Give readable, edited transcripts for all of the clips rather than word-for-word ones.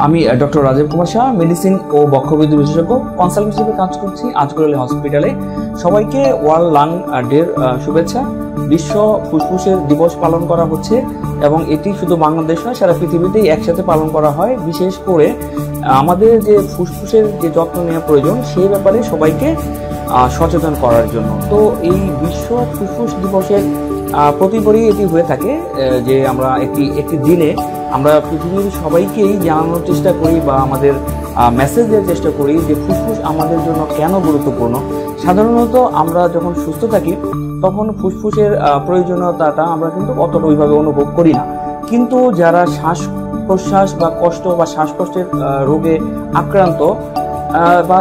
আমি doctor Rajib Kumar Shah, medicine ও বক্ষব্যাধি বিশেষজ্ঞ, consultant হিসেবে কাজ করছি আজকুরালি হসপিটালে। সবাইকে ওয়ার্ল্ড লাং ডের শুভেচ্ছা। বিশ্ব ফুসফুসের দিবস পালন করা হচ্ছে এবং এটি শুধু বাংলাদেশ নয়, সারা পৃথিবীতেই একসাথে পালন করা হয়। বিশেষ করে আমাদের যে ফুসফুসের যে যত্ন নেওয়া প্রয়োজন সেই ব্যাপারে সবাইকে সচেতন করার জন্য। তো এই বিশ্ব ফুসফুস দিবসের প্রতিবারই এটি হয়ে থাকে যে আমরা একটি দিনে আমরা পৃথিবীর সবাইকেই জানানোর চেষ্টা করি বা আমাদের মেসেজ দেওয়ার চেষ্টা করি যে ফুসফুস আমাদের জন্য কেন গুরুত্বপূর্ণ। সাধারণত আমরা যখন সুস্থ থাকি তখন ফুসফুসের প্রয়োজনীয়তাটা আমরা কিন্তু অতটা ওইভাবে অনুভব করি না, কিন্তু যারা শ্বাস প্রশ্বাস বা কষ্ট বা শ্বাসকষ্টের রোগে আক্রান্ত বা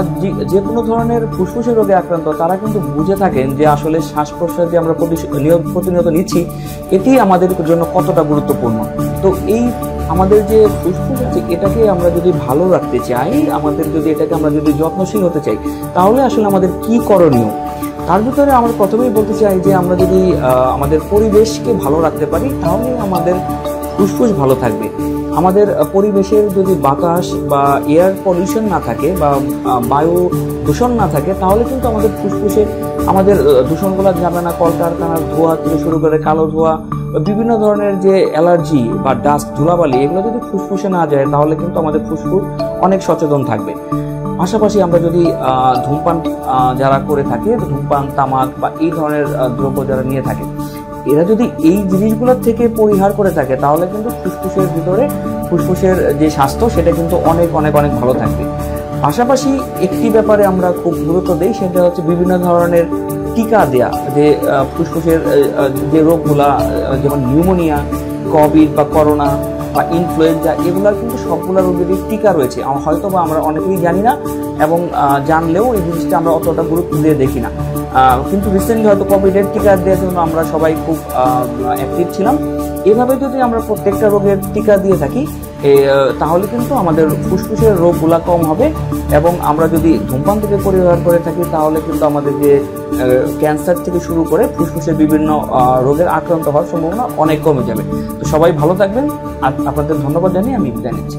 যে কোনো ধরনের ফুসফুসের রোগে আক্রান্ত, তারা কিন্তু বুঝে থাকেন যে আসলে শ্বাস প্রশ্বাস যে আমরা প্রতিনিয়ত নিচ্ছি এটি আমাদের জন্য কতটা গুরুত্বপূর্ণ। তো এই আমাদের যে ফুসফুস আছে এটাকে আমরা যদি ভালো রাখতে চাই, এটাকে আমরা যদি যত্নশীল হতে চাই, তাহলে আসলে আমাদের কি করণীয়। তার ভিতরে আমরা প্রথমেই বলতে চাই যে আমরা যদি আমাদের পরিবেশকে ভালো রাখতে পারি তাহলে আমাদের ফুসফুস ভালো থাকবে। আমাদের পরিবেশের যদি বাতাস বা এয়ার পলিউশন না থাকে বা বায়ু দূষণ না থাকে তাহলে কিন্তু আমাদের ফুসফুসে আমাদের দূষণগুলো যাবে না। কলকারখানার ধোঁয়া থেকে শুরু করে কালো ধোঁয়া, বিভিন্ন ধরনের যে অ্যালার্জি বা ডাস্ট ধুলাবালি, এগুলো যদি ফুসফুসে না যায় তাহলে কিন্তু আমাদের ফুসফুস অনেক সচেতন থাকবে। পাশাপাশি আমরা যদি ধূমপান যারা করে থাকে, ধূমপান, তামাক বা এই ধরনের দ্রব্য যারা নিয়ে থাকে, এরা যদি এই জিনিসগুলোর থেকে পরিহার করে থাকে তাহলে কিন্তু ফুসফুসের ভিতরে ফুসফুসের যে স্বাস্থ্য সেটা কিন্তু অনেক অনেক অনেক ভালো থাকবে। পাশাপাশি একটি ব্যাপারে আমরা খুব গুরুত্ব দিই, সেটা হচ্ছে বিভিন্ন ধরনের টিকা দেয়া, যে ফুসফুসের যে রোগগুলা যেমন নিউমোনিয়া, কোভিড বা করোনা বা ইনফ্লুয়েঞ্জা, এগুলার কিন্তু সবগুলা রোগেরই টিকা রয়েছে। হয়তো বা আমরা অনেকেই জানি না এবং জানলেও এই জিনিসটা আমরা অতটা গুরুত্ব দিয়ে দেখি না। কিন্তু রিসেন্টলি হয়তো কোভিডের টিকা দেওয়ার জন্য আমরা সবাই খুব অ্যাক্টিভ ছিলাম। এভাবে যদি আমরা প্রত্যেকটা রোগের টিকা দিয়ে থাকি তাহলে কিন্তু আমাদের ফুসফুসের রোগগুলা কম হবে এবং আমরা যদি ধূমপান থেকে পরিহার করে থাকি তাহলে কিন্তু আমাদের যে ক্যান্সার থেকে শুরু করে ফুসফুসের বিভিন্ন রোগের আক্রান্ত হওয়ার সম্ভাবনা অনেক কমে যাবে। তো সবাই ভালো থাকবেন আর আপনাদের ধন্যবাদ জানিয়ে আমি বিদায় নিচ্ছি।